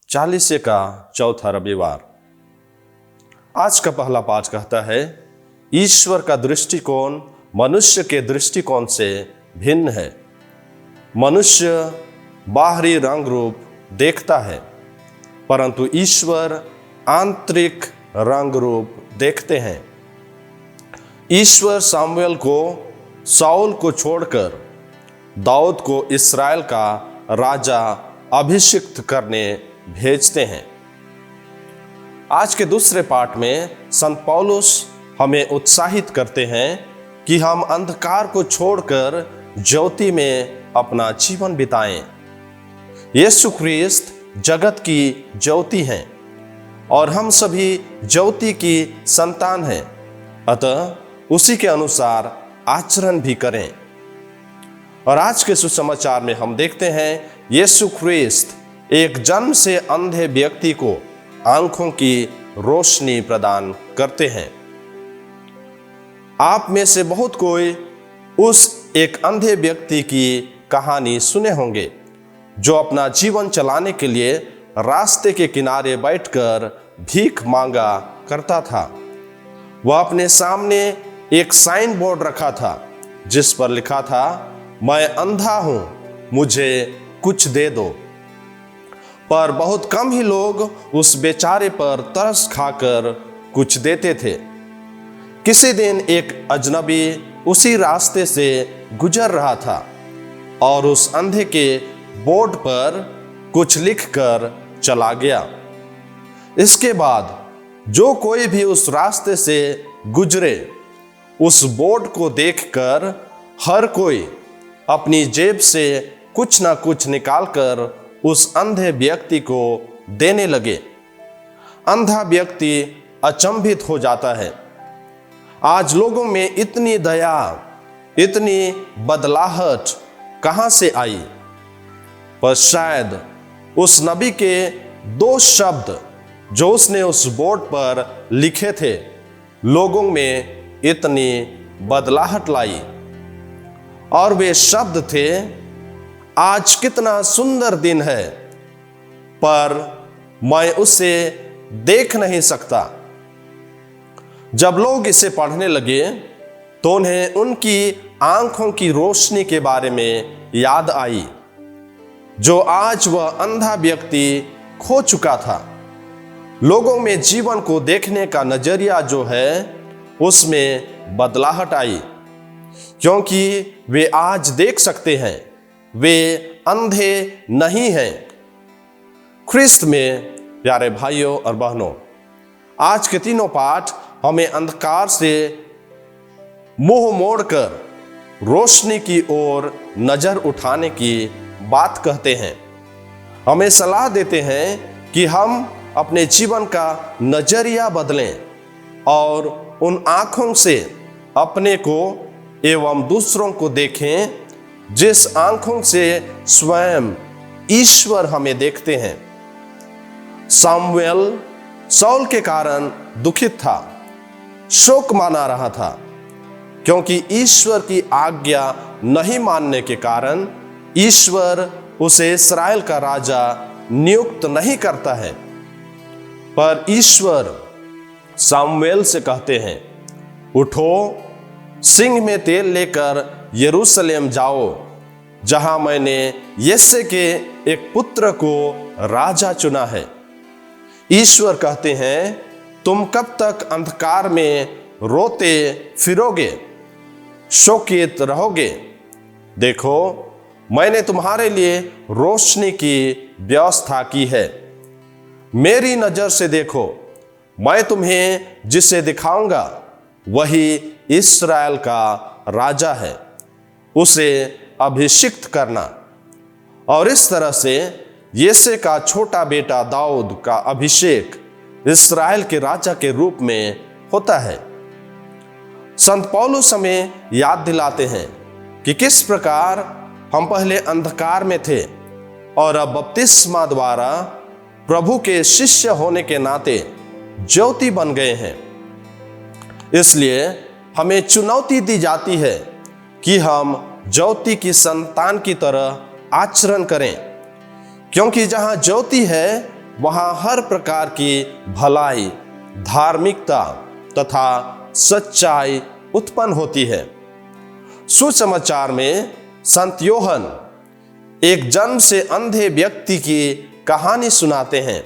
चालीसे का चौथा रविवार। आज का पहला पाठ कहता है, ईश्वर का दृष्टिकोण मनुष्य के दृष्टिकोण से भिन्न है। मनुष्य बाहरी रंग रूप देखता है, परंतु ईश्वर आंतरिक रंग रूप देखते हैं। ईश्वर सामुएल को शाऊल को छोड़कर दाऊद को इस्राएल का राजा अभिषिक्त करने भेजते हैं। आज के दूसरे पाठ में संत पौलुस हमें उत्साहित करते हैं कि हम अंधकार को छोड़कर ज्योति में अपना जीवन बिताएं। यीशु ख्रीस्त जगत की ज्योति हैं और हम सभी ज्योति की संतान हैं, अतः उसी के अनुसार आचरण भी करें। और आज के सुसमाचार में हम देखते हैं यीशु ख्रीस्त एक जन्म से अंधे व्यक्ति को आंखों की रोशनी प्रदान करते हैं। आप में से बहुत कोई उस एक अंधे व्यक्ति की कहानी सुने होंगे जो अपना जीवन चलाने के लिए रास्ते के किनारे बैठकर भीख मांगा करता था। वह अपने सामने एक साइन बोर्ड रखा था जिस पर लिखा था, मैं अंधा हूं, मुझे कुछ दे दो। पर बहुत कम ही लोग उस बेचारे पर तरस खाकर कुछ देते थे। किसी दिन एक अजनबी उसी रास्ते से गुजर रहा था और उस अंधे के बोर्ड पर कुछ लिखकर चला गया। इसके बाद जो कोई भी उस रास्ते से गुजरे, उस बोर्ड को देखकर हर कोई अपनी जेब से कुछ ना कुछ निकालकर उस अंधे व्यक्ति को देने लगे। अंधा व्यक्ति अचंभित हो जाता है, आज लोगों में इतनी दया, इतनी बदलाहट कहां से आई? पर शायद उस नबी के दो शब्द जो उसने उस बोर्ड पर लिखे थे, लोगों में इतनी बदलाहट लाई। और वे शब्द थे, आज कितना सुंदर दिन है, पर मैं उसे देख नहीं सकता। जब लोग इसे पढ़ने लगे तो उन्हें उनकी आंखों की रोशनी के बारे में याद आई, जो आज वह अंधा व्यक्ति खो चुका था। लोगों में जीवन को देखने का नजरिया जो है, उसमें बदलाहट आई, क्योंकि वे आज देख सकते हैं, वे अंधे नहीं हैं। ख्रिस्त में प्यारे भाइयों और बहनों, आज के तीनों पाठ हमें अंधकार से मुंह मोड़कर रोशनी की ओर नजर उठाने की बात कहते हैं। हमें सलाह देते हैं कि हम अपने जीवन का नजरिया बदलें और उन आंखों से अपने को एवं दूसरों को देखें जिस आंखों से स्वयं ईश्वर हमें देखते हैं। सामुएल शाऊल के कारण दुखित था, शोक माना रहा था, क्योंकि ईश्वर की आज्ञा नहीं मानने के कारण ईश्वर उसे इस्राएल का राजा नियुक्त नहीं करता है। पर ईश्वर सामुएल से कहते हैं, उठो, सिंह में तेल लेकर यरूशलेम जाओ, जहां मैंने यिशै के एक पुत्र को राजा चुना है। ईश्वर कहते हैं, तुम कब तक अंधकार में रोते फिरोगे, शोकित रहोगे? देखो, मैंने तुम्हारे लिए रोशनी की व्यवस्था की है। मेरी नजर से देखो, मैं तुम्हें जिसे दिखाऊंगा वही इस्राएल का राजा है, उसे अभिषिक्त करना। और इस तरह से यिशै का छोटा बेटा दाऊद का अभिषेक इस्राएल के राजा के रूप में होता है। संत पौलुस हमें याद दिलाते हैं कि किस प्रकार हम पहले अंधकार में थे और अब बपतिस्मा द्वारा प्रभु के शिष्य होने के नाते ज्योति बन गए हैं। इसलिए हमें चुनौती दी जाती है कि हम ज्योति की संतान की तरह आचरण करें, क्योंकि जहां ज्योति है वहां हर प्रकार की भलाई, धार्मिकता तथा सच्चाई उत्पन्न होती है। सुसमाचार में संत योहन एक जन्म से अंधे व्यक्ति की कहानी सुनाते हैं,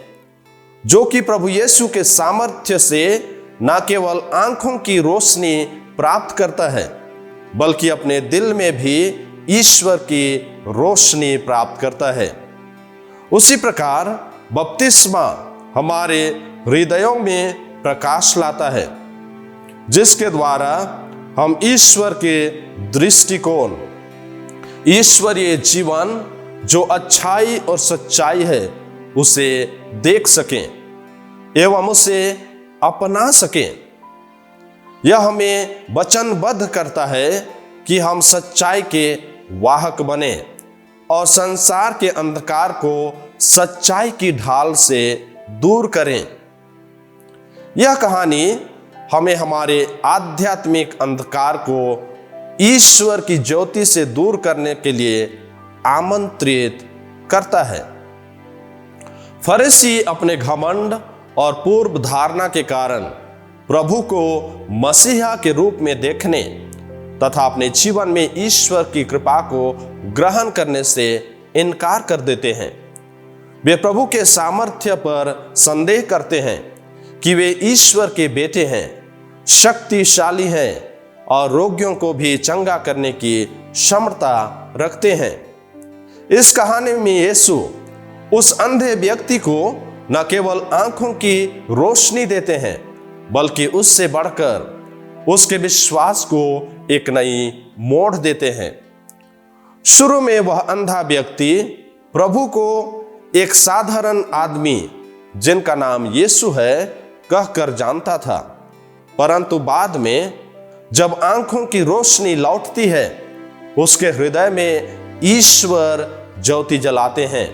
जो कि प्रभु यीशु के सामर्थ्य से न केवल आंखों की रोशनी प्राप्त करता है, बल्कि अपने दिल में भी ईश्वर की रोशनी प्राप्त करता है। उसी प्रकार बपतिस्मा हमारे हृदयों में प्रकाश लाता है, जिसके द्वारा हम ईश्वर के दृष्टिकोण, ईश्वरीय जीवन जो अच्छाई और सच्चाई है उसे देख सकें एवं उसे अपना सकें। यह हमें वचनबद्ध करता है कि हम सच्चाई के वाहक बने और संसार के अंधकार को सच्चाई की ढाल से दूर करें। यह कहानी हमें हमारे आध्यात्मिक अंधकार को ईश्वर की ज्योति से दूर करने के लिए आमंत्रित करता है। फरीसी अपने घमंड और पूर्व धारणा के कारण प्रभु को मसीहा के रूप में देखने तथा अपने जीवन में ईश्वर की कृपा को ग्रहण करने से इनकार कर देते हैं। वे प्रभु के सामर्थ्य पर संदेह करते हैं कि वे ईश्वर के बेटे हैं, शक्तिशाली हैं और रोगियों को भी चंगा करने की क्षमता रखते हैं। इस कहानी में यीशु उस अंधे व्यक्ति को न केवल आंखों की रोशनी देते हैं, बल्कि उससे बढ़कर उसके विश्वास को एक नई मोड़ देते हैं। शुरू में वह अंधा व्यक्ति प्रभु को एक साधारण आदमी जिनका नाम यीशु है कहकर जानता था, परंतु बाद में जब आंखों की रोशनी लौटती है, उसके हृदय में ईश्वर ज्योति जलाते हैं,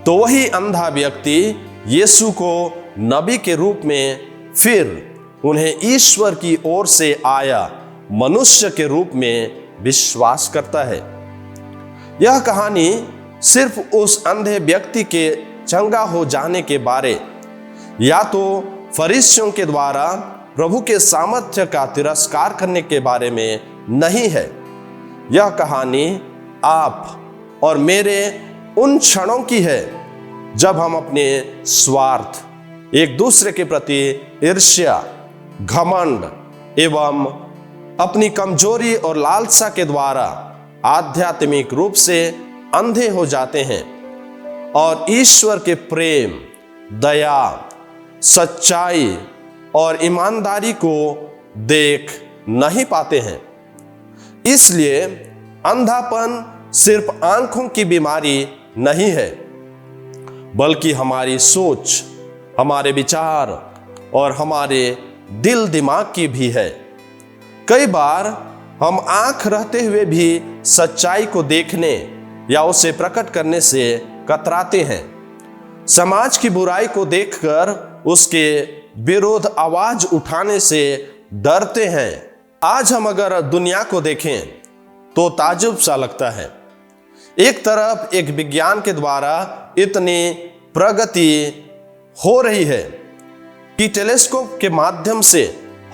तो वही अंधा व्यक्ति यीशु को नबी के रूप में, फिर उन्हें ईश्वर की ओर से आया मनुष्य के रूप में विश्वास करता है। यह कहानी सिर्फ उस अंधे व्यक्ति के चंगा हो जाने के बारे या तो फरीसियों के द्वारा प्रभु के सामर्थ्य का तिरस्कार करने के बारे में नहीं है। यह कहानी आप और मेरे उन क्षणों की है जब हम अपने स्वार्थ, एक दूसरे के प्रति ईर्ष्या, घमंड एवं अपनी कमजोरी और लालसा के द्वारा आध्यात्मिक रूप से अंधे हो जाते हैं और ईश्वर के प्रेम, दया, सच्चाई और ईमानदारी को देख नहीं पाते हैं। इसलिए अंधापन सिर्फ आंखों की बीमारी नहीं है, बल्कि हमारी सोच, हमारे विचार और हमारे दिल दिमाग की भी है। कई बार हम आंख रहते हुए भी सच्चाई को देखने या उसे प्रकट करने से कतराते हैं। समाज की बुराई को देखकर उसके विरोध आवाज उठाने से डरते हैं। आज हम अगर दुनिया को देखें तो ताज्जुब सा लगता है। एक तरफ एक विज्ञान के द्वारा इतनी प्रगति हो रही है कि टेलीस्कोप के माध्यम से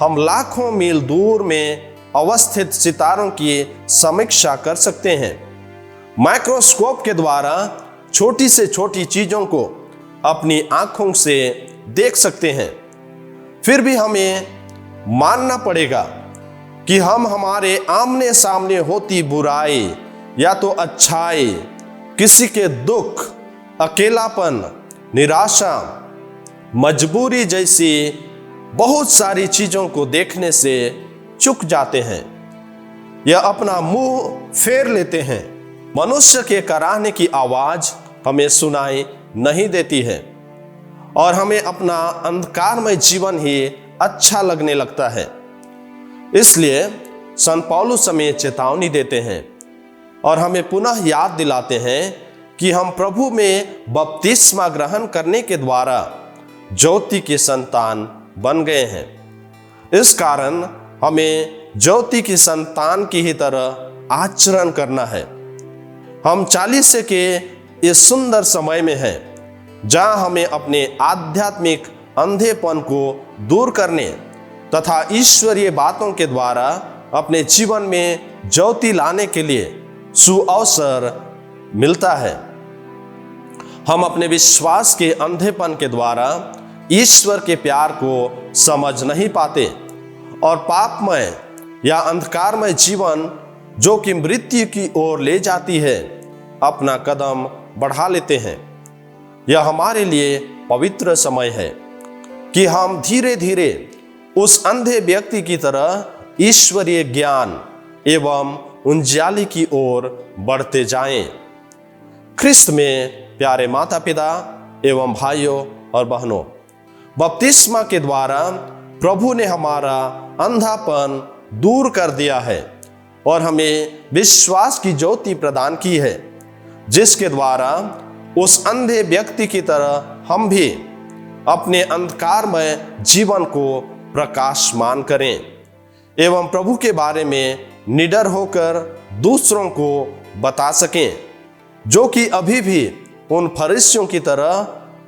हम लाखों मील दूर में अवस्थित सितारों की समीक्षा कर सकते हैं। माइक्रोस्कोप के द्वारा छोटी से छोटी चीजों को अपनी आंखों से देख सकते हैं। फिर भी हमें मानना पड़ेगा कि हम हमारे आमने सामने होती बुराई या तो अच्छाई, किसी के दुख, अकेलापन, निराशा, मजबूरी जैसी बहुत सारी चीजों को देखने से चूक जाते हैं या अपना मुंह फेर लेते हैं। मनुष्य के कराहने की आवाज हमें सुनाई नहीं देती है और हमें अपना अंधकारमय जीवन ही अच्छा लगने लगता है। इसलिए संत पौलुस हमें चेतावनी देते हैं और हमें पुनः याद दिलाते हैं कि हम प्रभु में बपतिस्मा ग्रहण करने के द्वारा ज्योति के संतान बन गए हैं। इस कारण हमें ज्योति की संतान की ही तरह आचरण करना है। हम 40 के इस सुंदर समय में हैं, जहां हमें अपने आध्यात्मिक अंधेपन को दूर करने तथा ईश्वरीय बातों के द्वारा अपने जीवन में ज्योति लाने के लिए सुअवसर मिलता है। हम अपने विश्वास के अंधेपन के द्वारा ईश्वर के प्यार को समझ नहीं पाते और पापमय या अंधकारमय जीवन जो कि मृत्यु की ओर ले जाती है, अपना कदम बढ़ा लेते हैं। यह हमारे लिए पवित्र समय है कि हम धीरे धीरे उस अंधे व्यक्ति की तरह ईश्वरीय ज्ञान एवं उजियाली की ओर बढ़ते जाएं। ख्रिस्त में प्यारे माता पिता एवं भाइयों और बहनों, बपतिस्मा के द्वारा प्रभु ने हमारा अंधापन दूर कर दिया है और हमें विश्वास की ज्योति प्रदान की है, जिसके द्वारा उस अंधे व्यक्ति की तरह हम भी अपने अंधकारमय जीवन को प्रकाशमान करें एवं प्रभु के बारे में निडर होकर दूसरों को बता सकें, जो कि अभी भी उन फरीसियों की तरह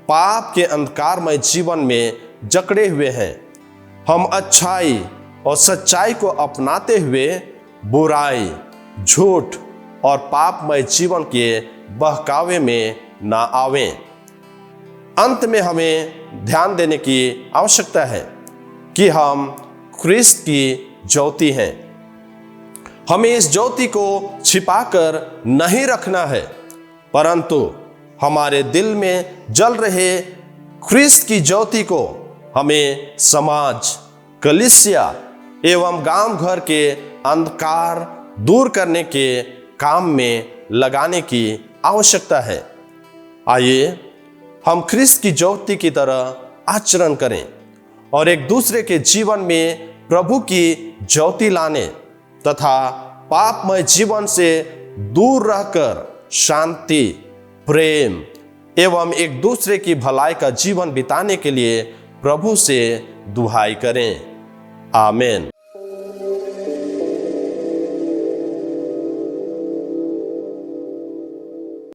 पाप के अंधकारमय जीवन में जकड़े हुए हैं। हम अच्छाई और सच्चाई को अपनाते हुए बुराई, झूठ और पापमय जीवन के बहकावे में ना आवें। अंत में हमें ध्यान देने की आवश्यकता है कि हम ख्रिस्त की ज्योति हैं। हमें इस ज्योति को छिपाकर नहीं रखना है, परंतु हमारे दिल में जल रहे ख्रिस्त की ज्योति को हमें समाज, कलीसिया एवं गांव घर के अंधकार दूर करने के काम में लगाने की आवश्यकता है। आइए हम ख्रिस्त की ज्योति की तरह आचरण करें और एक दूसरे के जीवन में प्रभु की ज्योति लाने तथा पापमय जीवन से दूर रहकर शांति, प्रेम एवं एक दूसरे की भलाई का जीवन बिताने के लिए प्रभु से दुहाई करें। आमीन।